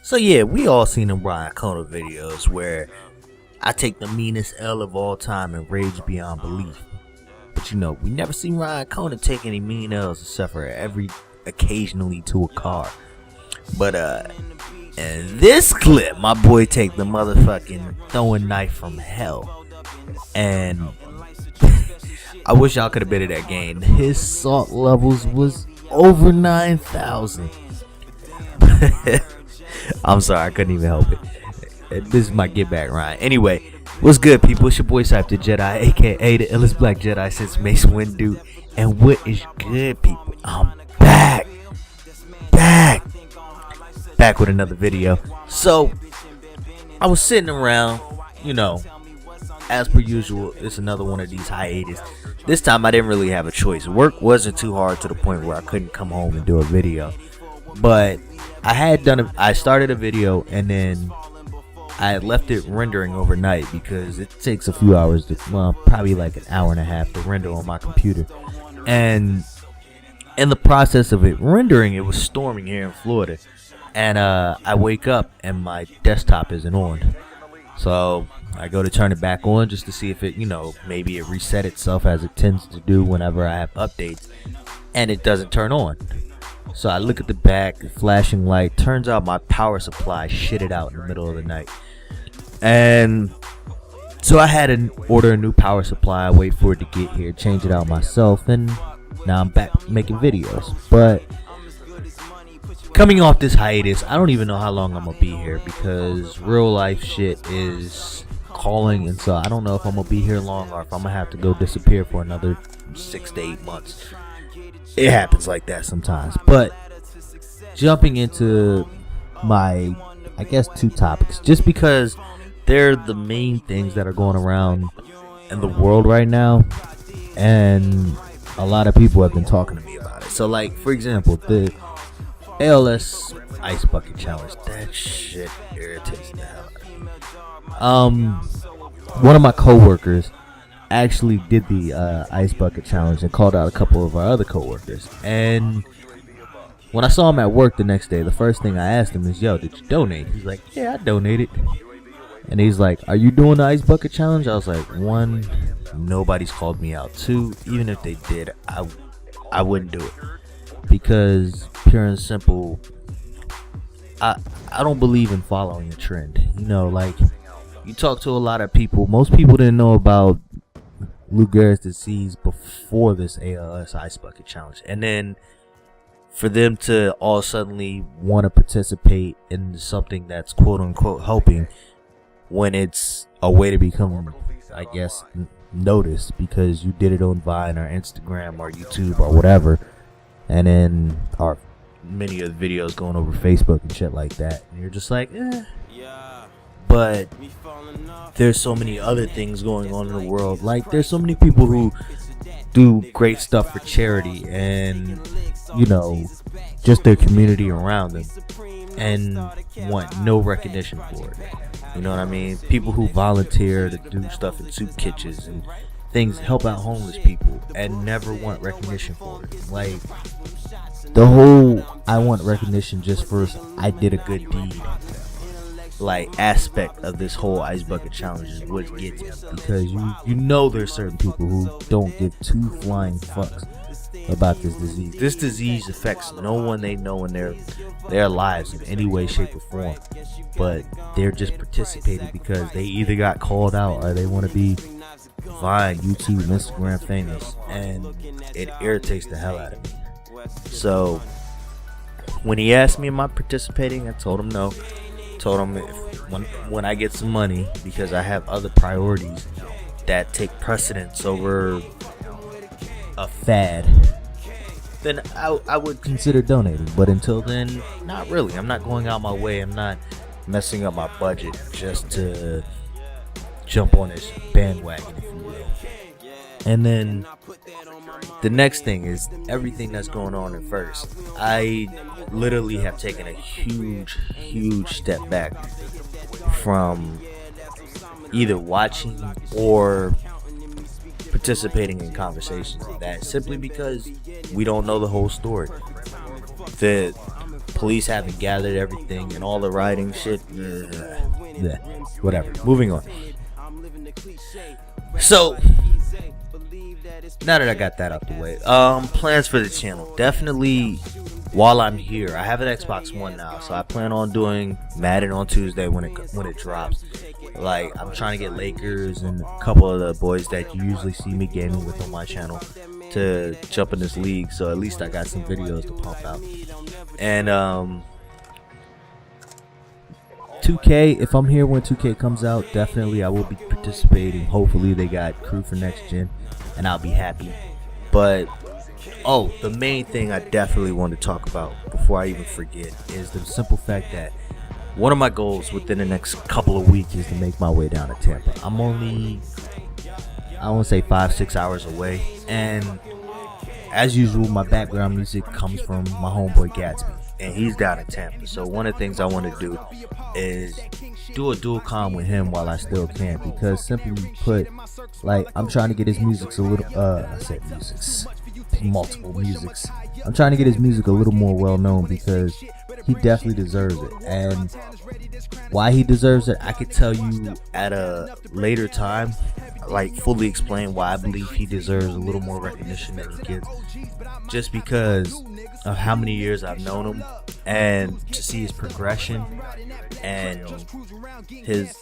So yeah, we all seen them Ryan Kona videos where I take the meanest L of all time and rage beyond belief. But you know, we never seen Ryan Kona take any mean L's except for occasionally to a car. But in this clip, my boy take the motherfucking throwing knife from hell. And I wish y'all could have been at that game. His salt levels was over 9,000. I'm sorry, I couldn't even help it. This is my get back, Ryan. Anyway, what's good, people? It's your boy Cypher the Jedi, aka the illest black Jedi since Mace Windu. And what is good, people? I'm back with another video. So I was sitting around, you know, as per usual. It's another one of these hiatus. This time I didn't really have a choice. Work wasn't too hard to the point where I couldn't come home and do a video. But I started a video and then I had left it rendering overnight because it takes a few hours probably like an hour and a half to render on my computer. And in the process of it rendering, it was storming here in Florida. And I wake up and my desktop isn't on. So I go to turn it back on just to see if it, maybe it reset itself as it tends to do whenever I have updates. And it doesn't turn on. So I look at the back, flashing light. Turns out my power supply shitted out in the middle of the night. And so I had to order a new power supply, wait for it to get here, change it out myself, and now I'm back making videos. But coming off this hiatus, I don't even know how long I'm going to be here because real life shit is calling. And so I don't know if I'm going to be here long or if I'm going to have to go disappear for another 6 to 8 months. It happens like that sometimes. But jumping into my, I guess, 2 topics, just because they're the main things that are going around in the world right now, and a lot of people have been talking to me about it. So, like, for example, the ALS Ice Bucket Challenge. That shit irritates the hell out of me. One of my coworkers actually did the Ice Bucket Challenge and called out a couple of our other coworkers. And when I saw him at work the next day, the first thing I asked him is, "Yo, did you donate?" He's like, "Yeah, I donated." And he's like, "Are you doing the Ice Bucket Challenge?" I was like, 1, nobody's called me out. 2, even if they did, I wouldn't do it. Because pure and simple, I don't believe in following a trend. Like, you talk to a lot of people. Most people didn't know about Lou Gehrig's disease before this ALS Ice Bucket Challenge. And then for them to all suddenly want to participate in something that's quote unquote helping, when it's a way to become, I guess, noticed because you did it on Vine or Instagram or YouTube or whatever. And then our many of the videos going over Facebook and shit like that. And you're just like, eh. But there's so many other things going on in the world. Like, there's so many people who do great stuff for charity and, just their community around them and want no recognition for it. You know what I mean? People who volunteer to do stuff in soup kitchens and things, help out homeless people, and never want recognition for it. Like, the whole I want recognition just for I did a good deed, like, aspect of this whole Ice Bucket Challenge is what gets me, because you there's certain people who don't give 2 flying fucks about this disease. This disease affects no one they know in their lives in any way, shape, or form, but they're just participating because they either got called out or they want to be Vine, YouTube, Instagram famous, and it irritates the hell out of me. So when he asked me am I participating, I told him no. Told him when I get some money, because I have other priorities that take precedence over a fad, then I would consider donating. But until then, not really. I'm not going out my way. I'm not messing up my budget just to jump on this bandwagon, if you will. And then the next thing is everything that's going on in first. I literally have taken a huge step back from either watching or participating in conversations like that, simply because we don't know the whole story. The police haven't gathered everything and all the writing shit. Whatever. Moving on. So now that I got that out the way, plans for the channel. Definitely, while I'm here, I have an Xbox One now, so I plan on doing Madden on Tuesday when it drops. Like, I'm trying to get Lakers and a couple of the boys that you usually see me gaming with on my channel to jump in this league, so at least I got some videos to pump out. And 2K, if I'm here when 2K comes out, definitely I will be participating. Hopefully they got crew for next gen, and I'll be happy. But the main thing I definitely want to talk about before I even forget is the simple fact that one of my goals within the next couple of weeks is to make my way down to Tampa. I'm only, I want to say 5-6 hours away, and as usual, my background music comes from my homeboy Gatsby, and he's down in Tampa. So one of the things I want to do is do a dual comm with him while I still can, because simply put, like, I'm trying to get his music a little, I said musics, multiple musics. I'm trying to get his music a little more well known, because he definitely deserves it. And why he deserves it, I could tell you at a later time, like fully explain why I believe he deserves a little more recognition than he gets, just because of how many years I've known him, and to see his progression and his,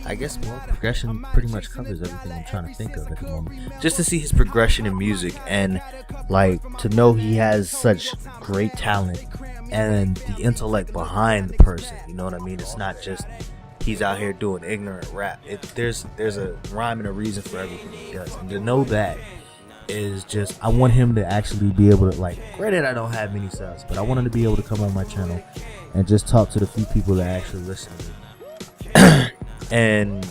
I guess, well, progression pretty much covers everything I'm trying to think of at the moment. Just to see his progression in music, and like to know he has such great talent and the intellect behind the person, you know what I mean? It's not just he's out here doing ignorant rap. There's a rhyme and a reason for everything he does, and to know that is just, I want him to actually be able to, like, granted I don't have many subs, but I want him to be able to come on my channel and just talk to the few people that actually listen to me and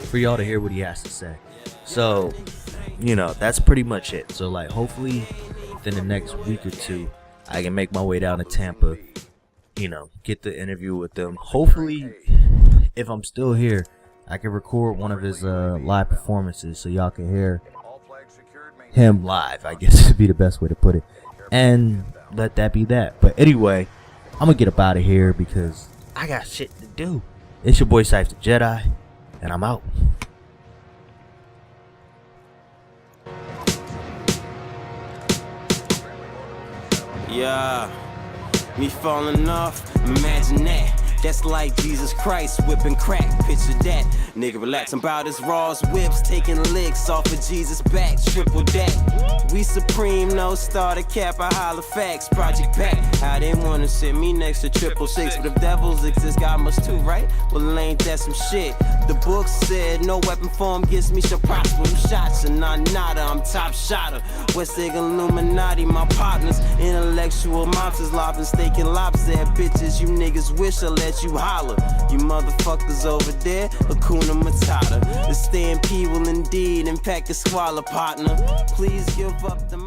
for y'all to hear what he has to say. So, you know, that's pretty much it. So, like, hopefully within the next week or two I can make my way down to Tampa, you know, get the interview with them. Hopefully, if I'm still here, I can record one of his live performances so y'all can hear him live, I guess would be the best way to put it, and let that be that. But anyway, I'm gonna get up out of here because I got shit to do. It's your boy Cypher the Jedi, and I'm out. Yeah, me falling off, imagine that. That's like Jesus Christ whipping crack, picture that. Nigga relaxing about his Raw's whips, taking licks off of Jesus' back, triple that. We supreme, no starter cap, I holler facts, Project Pack. I didn't wanna sit me next to 666, but if devils exist, God must too, right? Well, ain't that some shit? The book said, no weapon formed against me shall prosper. Them shots and not nada, I'm top shotter. West Egg Illuminati, my partners, intellectual monsters, lobbing steak and lobster at bitches. You niggas wish I let you holler. You motherfuckers over there, Hakuna Matata. The stampede will indeed impact the squalor, partner. Please give up the